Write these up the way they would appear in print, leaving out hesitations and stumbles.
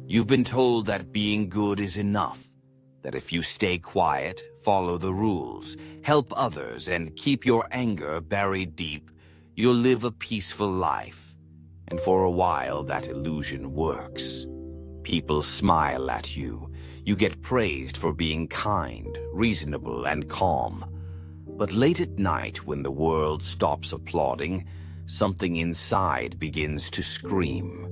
You've been told that being good is enough, that if you stay quiet, follow the rules, help others, and keep your anger buried deep, you'll live a peaceful life. And for a while, that illusion works. People smile at you. You get praised for being kind, reasonable, and calm. But late at night, when the world stops applauding, something inside begins to scream.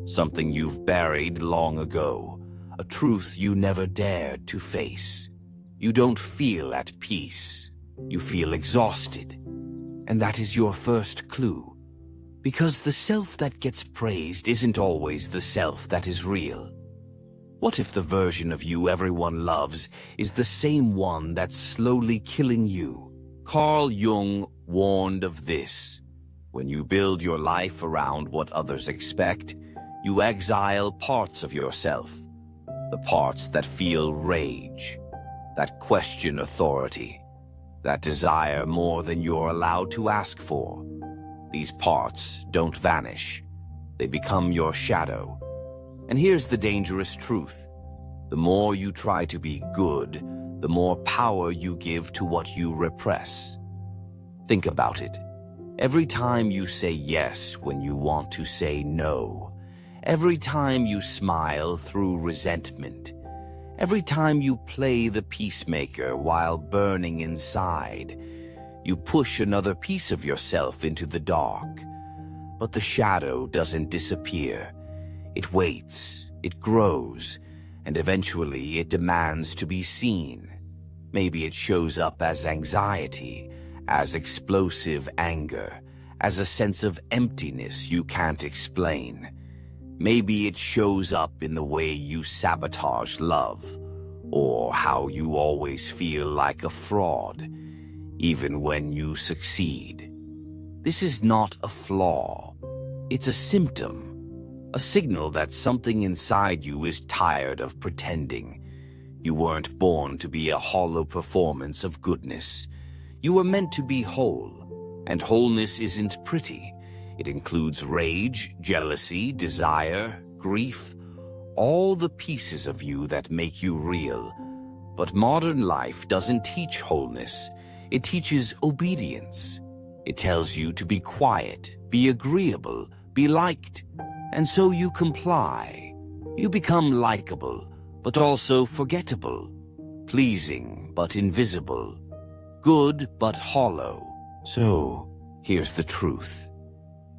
Something you've buried long ago, a truth you never dared to face. You don't feel at peace. You feel exhausted. And that is your first clue. Because the self that gets praised isn't always the self that is real. What if the version of you everyone loves is the same one that's slowly killing you? Carl Jung warned of this. When you build your life around what others expect, you exile parts of yourself. The parts that feel rage, that question authority, that desire more than you're allowed to ask for. These parts don't vanish. They become your shadow. And here's the dangerous truth. The more you try to be good, the more power you give to what you repress. Think about it. Every time you say yes when you want to say no, every time you smile through resentment, every time you play the peacemaker while burning inside, you push another piece of yourself into the dark. But the shadow doesn't disappear. It waits, it grows, and eventually it demands to be seen. Maybe it shows up as anxiety, as explosive anger, as a sense of emptiness you can't explain. Maybe it shows up in the way you sabotage love, or how you always feel like a fraud, even when you succeed. This is not a flaw. It's a symptom. A signal that something inside you is tired of pretending. You weren't born to be a hollow performance of goodness. You were meant to be whole, and wholeness isn't pretty. It includes rage, jealousy, desire, grief, all the pieces of you that make you real. But modern life doesn't teach wholeness. It teaches obedience. It tells you to be quiet, be agreeable, be liked. And so you comply. You become likable, but also forgettable, pleasing but invisible, good but hollow. So, here's the truth.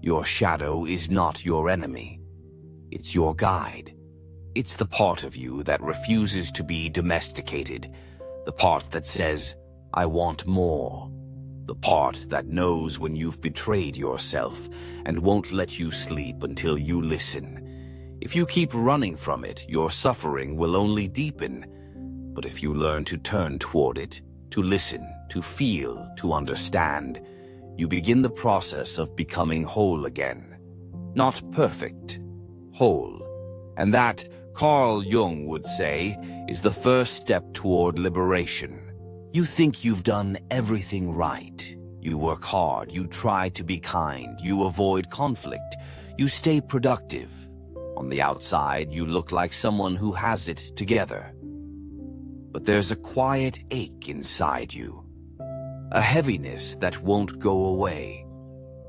Your shadow is not your enemy. It's your guide. It's the part of you that refuses to be domesticated, the part that says, I want more. The part that knows when you've betrayed yourself and won't let you sleep until you listen. If you keep running from it, your suffering will only deepen. But if you learn to turn toward it, to listen, to feel, to understand, you begin the process of becoming whole again. Not perfect, whole. And that, Carl Jung would say, is the first step toward liberation. You think you've done everything right. You work hard, you try to be kind, you avoid conflict, you stay productive. On the outside, you look like someone who has it together. But there's a quiet ache inside you, a heaviness that won't go away.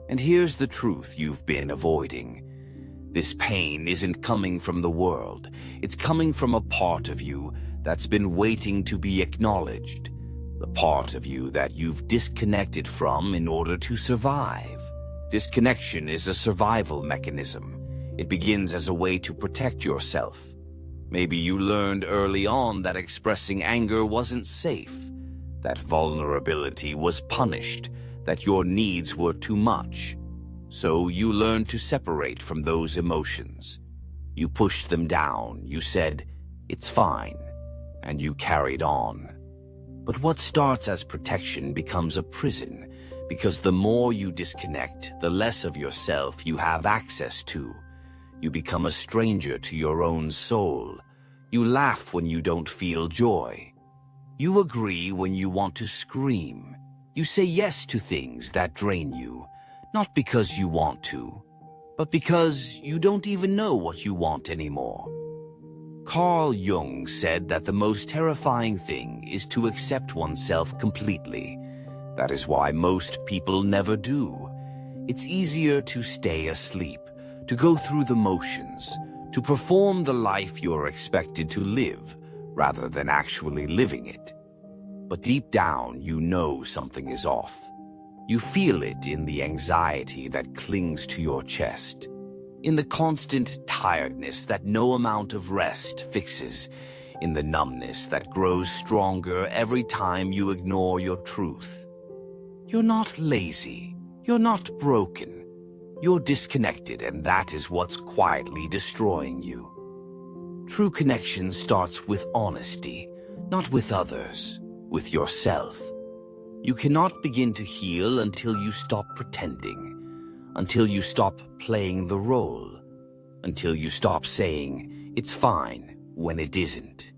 And here's the truth you've been avoiding. This pain isn't coming from the world. It's coming from a part of you that's been waiting to be acknowledged. The part of you that you've disconnected from in order to survive. Disconnection is a survival mechanism. It begins as a way to protect yourself. Maybe you learned early on that expressing anger wasn't safe, that vulnerability was punished, that your needs were too much. So you learned to separate from those emotions. You pushed them down, you said, "It's fine," and you carried on. But what starts as protection becomes a prison, because the more you disconnect, the less of yourself you have access to. You become a stranger to your own soul. You laugh when you don't feel joy. You agree when you want to scream. You say yes to things that drain you, not because you want to, but because you don't even know what you want anymore. Carl Jung said that the most terrifying thing is to accept oneself completely. That is why most people never do. It's easier to stay asleep, to go through the motions, to perform the life you're expected to live, rather than actually living it. But deep down, you know something is off. You feel it in the anxiety that clings to your chest, in the constant tiredness that no amount of rest fixes, in the numbness that grows stronger every time you ignore your truth. You're not lazy. You're not broken. You're disconnected, and that is what's quietly destroying you. True connection starts with honesty, not with others, with yourself. You cannot begin to heal until you stop pretending, until you stop playing the role, until you stop saying, "It's fine," when it isn't.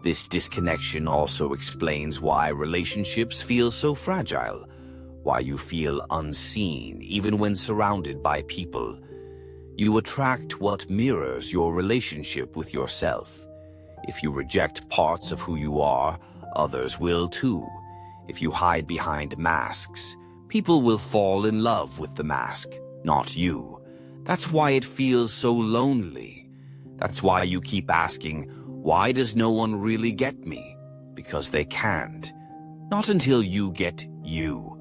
This disconnection also explains why relationships feel so fragile, why you feel unseen even when surrounded by people. You attract what mirrors your relationship with yourself. If you reject parts of who you are, others will too. If you hide behind masks, people will fall in love with the mask, not you. That's why it feels so lonely. That's why you keep asking, why does no one really get me? Because they can't. Not until you get you.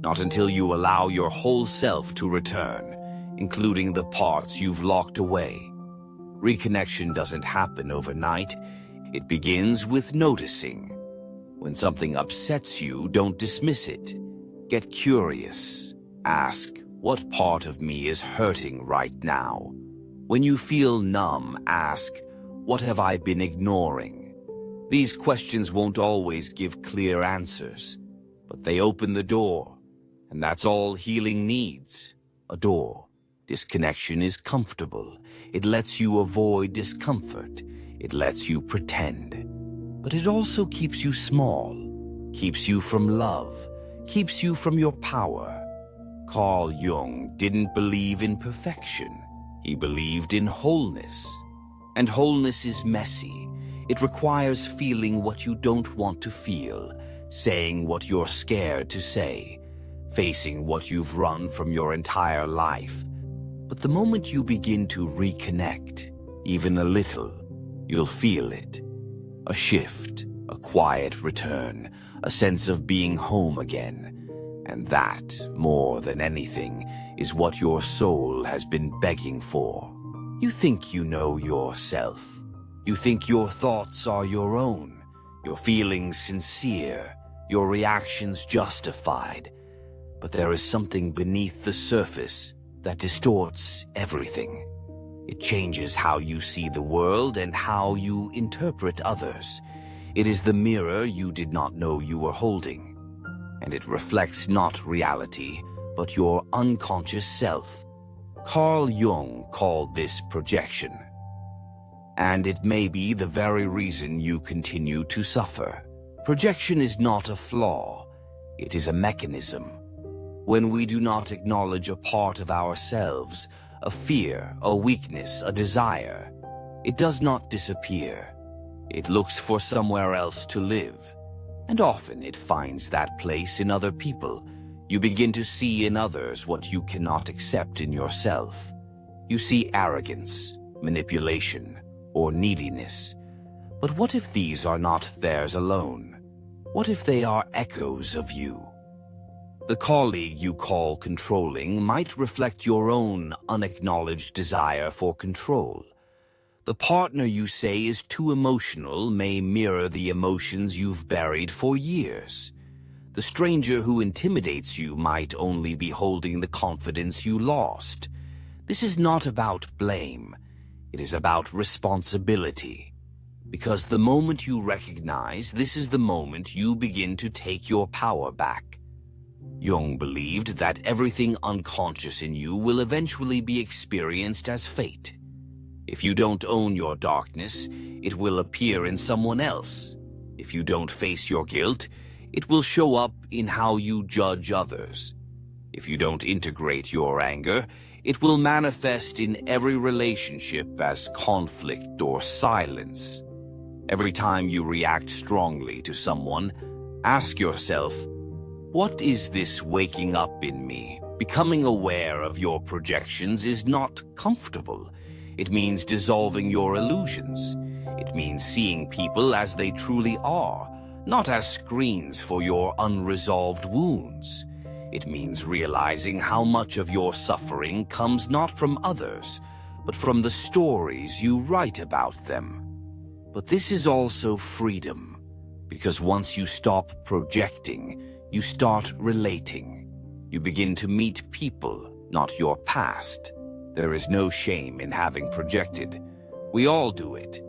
Not until you allow your whole self to return, including the parts you've locked away. Reconnection doesn't happen overnight. It begins with noticing. When something upsets you, don't dismiss it. Get curious. Ask, what part of me is hurting right now? When you feel numb, ask, what have I been ignoring? These questions won't always give clear answers, but they open the door. And that's all healing needs, a door. Disconnection is comfortable. It lets you avoid discomfort. It lets you pretend. But it also keeps you small, keeps you from love, keeps you from your power. Carl Jung didn't believe in perfection. He believed in wholeness. And wholeness is messy. It requires feeling what you don't want to feel, saying what you're scared to say, facing what you've run from your entire life. But the moment you begin to reconnect, even a little, you'll feel it. A shift, a quiet return, a sense of being home again. And that, more than anything, is what your soul has been begging for. You think you know yourself. You think your thoughts are your own, your feelings sincere, your reactions justified. But there is something beneath the surface that distorts everything. It changes how you see the world and how you interpret others. It is the mirror you did not know you were holding. And it reflects not reality, but your unconscious self. Carl Jung called this projection. And it may be the very reason you continue to suffer. Projection is not a flaw. It is a mechanism. When we do not acknowledge a part of ourselves, a fear, a weakness, a desire, it does not disappear. It looks for somewhere else to live. And often it finds that place in other people. You begin to see in others what you cannot accept in yourself. You see arrogance, manipulation, or neediness. But what if these are not theirs alone? What if they are echoes of you? The colleague you call controlling might reflect your own unacknowledged desire for control. The partner you say is too emotional may mirror the emotions you've buried for years. The stranger who intimidates you might only be holding the confidence you lost. This is not about blame. It is about responsibility. Because the moment you recognize this is the moment you begin to take your power back. Jung believed that everything unconscious in you will eventually be experienced as fate. If you don't own your darkness, it will appear in someone else. If you don't face your guilt, it will show up in how you judge others. If you don't integrate your anger, it will manifest in every relationship as conflict or silence. Every time you react strongly to someone, ask yourself, what is this waking up in me? Becoming aware of your projections is not comfortable. It means dissolving your illusions. It means seeing people as they truly are, not as screens for your unresolved wounds. It means realizing how much of your suffering comes not from others, but from the stories you write about them. But this is also freedom, because once you stop projecting, you start relating. You begin to meet people, not your past. There is no shame in having projected. We all do it.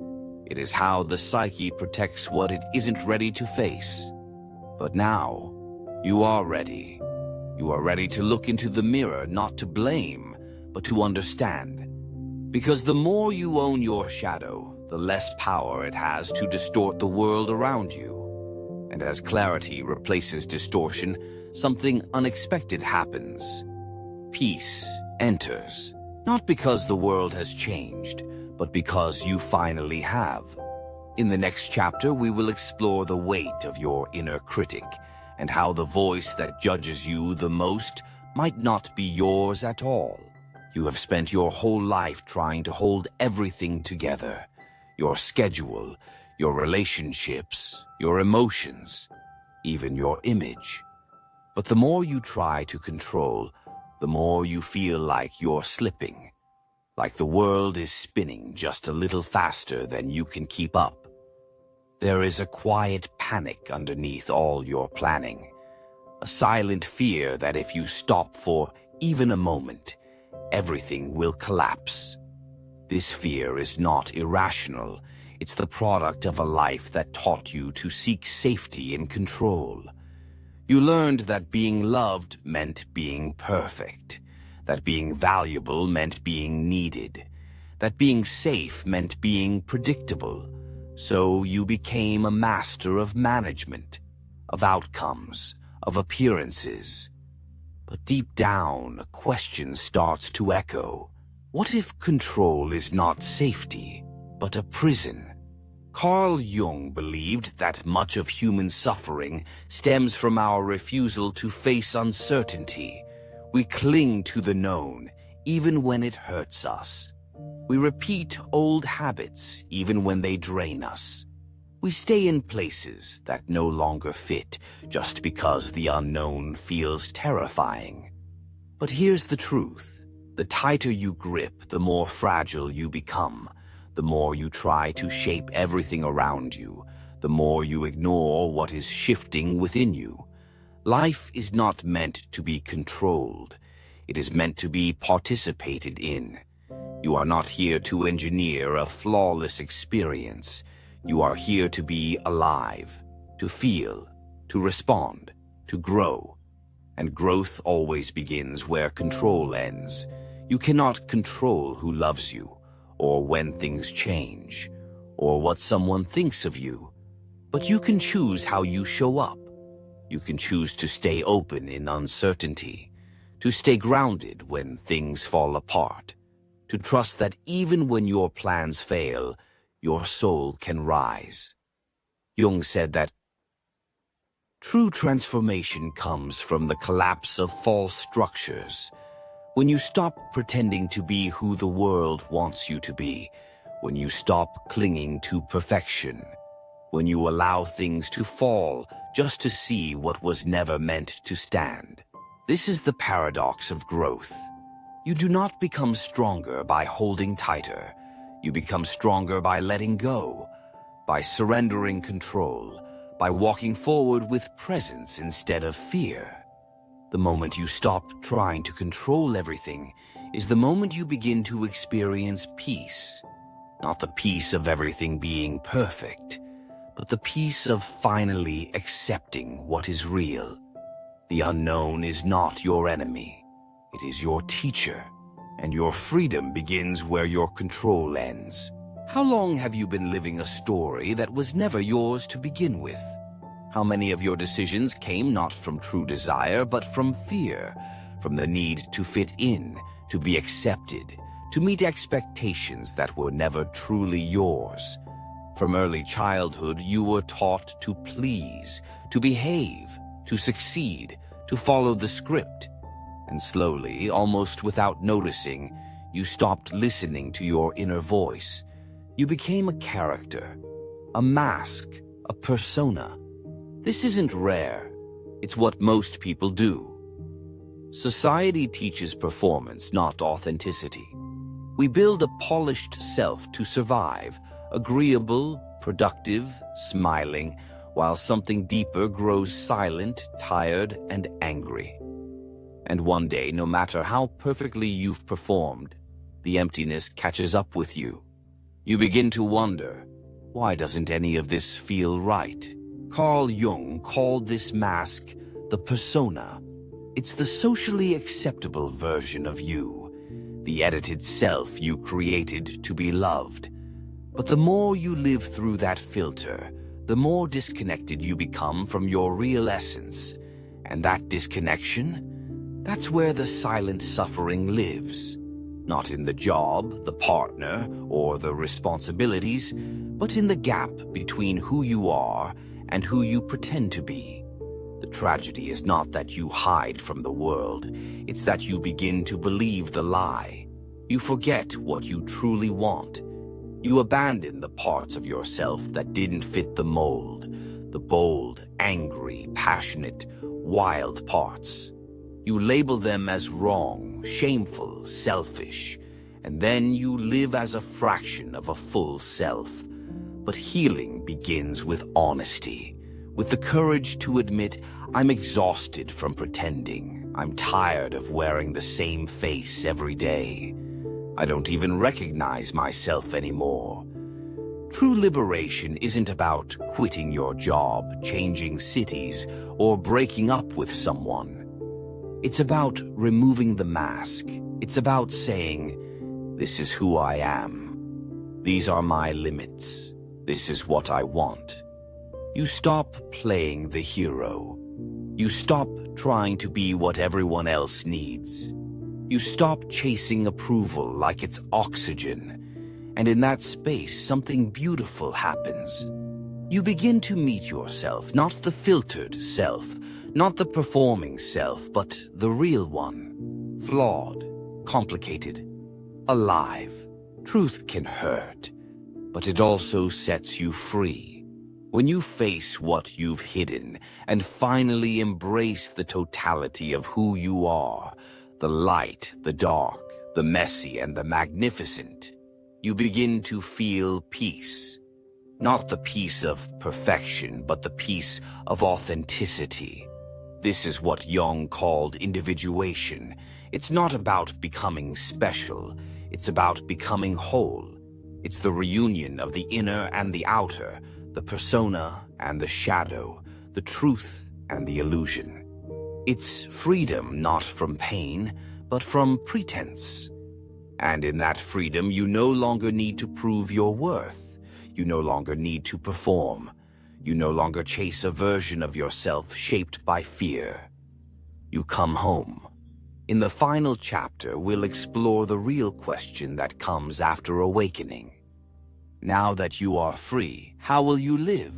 It is how the psyche protects what it isn't ready to face. But now, you are ready. You are ready to look into the mirror, not to blame, but to understand. Because the more you own your shadow, the less power it has to distort the world around you. And as clarity replaces distortion, something unexpected happens. Peace enters, not because the world has changed, but because you finally have. In the next chapter, we will explore the weight of your inner critic and how the voice that judges you the most might not be yours at all. You have spent your whole life trying to hold everything together. Your schedule, your relationships, your emotions, even your image. But the more you try to control, the more you feel like you're slipping. Like the world is spinning just a little faster than you can keep up. There is a quiet panic underneath all your planning. A silent fear that if you stop for even a moment, everything will collapse. This fear is not irrational. It's the product of a life that taught you to seek safety and control. You learned that being loved meant being perfect, that being valuable meant being needed, that being safe meant being predictable. So you became a master of management, of outcomes, of appearances. But deep down, a question starts to echo. What if control is not safety, but a prison? Carl Jung believed that much of human suffering stems from our refusal to face uncertainty. We cling to the known, even when it hurts us. We repeat old habits, even when they drain us. We stay in places that no longer fit, just because the unknown feels terrifying. But here's the truth. The tighter you grip, the more fragile you become. The more you try to shape everything around you, the more you ignore what is shifting within you. Life is not meant to be controlled. It is meant to be participated in. You are not here to engineer a flawless experience. You are here to be alive, to feel, to respond, to grow. And growth always begins where control ends. You cannot control who loves you, or when things change, or what someone thinks of you. But you can choose how you show up. You can choose to stay open in uncertainty, to stay grounded when things fall apart, to trust that even when your plans fail, your soul can rise. Jung said that true transformation comes from the collapse of false structures. When you stop pretending to be who the world wants you to be, when you stop clinging to perfection, when you allow things to fall just to see what was never meant to stand. This is the paradox of growth. You do not become stronger by holding tighter. You become stronger by letting go, by surrendering control, by walking forward with presence instead of fear. The moment you stop trying to control everything is the moment you begin to experience peace. Not the peace of everything being perfect, but the peace of finally accepting what is real. The unknown is not your enemy. It is your teacher, and your freedom begins where your control ends. How long have you been living a story that was never yours to begin with? How many of your decisions came not from true desire, but from fear, from the need to fit in, to be accepted, to meet expectations that were never truly yours. From early childhood, you were taught to please, to behave, to succeed, to follow the script. And slowly, almost without noticing, you stopped listening to your inner voice. You became a character, a mask, a persona. This isn't rare. It's what most people do. Society teaches performance, not authenticity. We build a polished self to survive, agreeable, productive, smiling, while something deeper grows silent, tired, and angry. And one day, no matter how perfectly you've performed, the emptiness catches up with you. You begin to wonder, why doesn't any of this feel right? Carl Jung called this mask the persona. It's the socially acceptable version of you, the edited self you created to be loved. But the more you live through that filter, the more disconnected you become from your real essence. And that disconnection, that's where the silent suffering lives. Not in the job, the partner, or the responsibilities, but in the gap between who you are and who you pretend to be. The tragedy is not that you hide from the world, it's that you begin to believe the lie. You forget what you truly want. You abandon the parts of yourself that didn't fit the mold, the bold, angry, passionate, wild parts. You label them as wrong, shameful, selfish, and then you live as a fraction of a full self. But healing begins with honesty, with the courage to admit, I'm exhausted from pretending. I'm tired of wearing the same face every day. I don't even recognize myself anymore. True liberation isn't about quitting your job, changing cities, or breaking up with someone. It's about removing the mask. It's about saying, this is who I am. These are my limits. This is what I want. You stop playing the hero. You stop trying to be what everyone else needs. You stop chasing approval like it's oxygen. And in that space, something beautiful happens. You begin to meet yourself, not the filtered self, not the performing self, but the real one. Flawed, complicated, alive. Truth can hurt, but it also sets you free. When you face what you've hidden and finally embrace the totality of who you are, the light, the dark, the messy, and the magnificent, you begin to feel peace. Not the peace of perfection, but the peace of authenticity. This is what Jung called individuation. It's not about becoming special. It's about becoming whole. It's the reunion of the inner and the outer, the persona and the shadow, the truth and the illusion. It's freedom not from pain, but from pretense. And in that freedom, you no longer need to prove your worth. You no longer need to perform. You no longer chase a version of yourself shaped by fear. You come home. In the final chapter, we'll explore the real question that comes after awakening. Now that you are free, how will you live?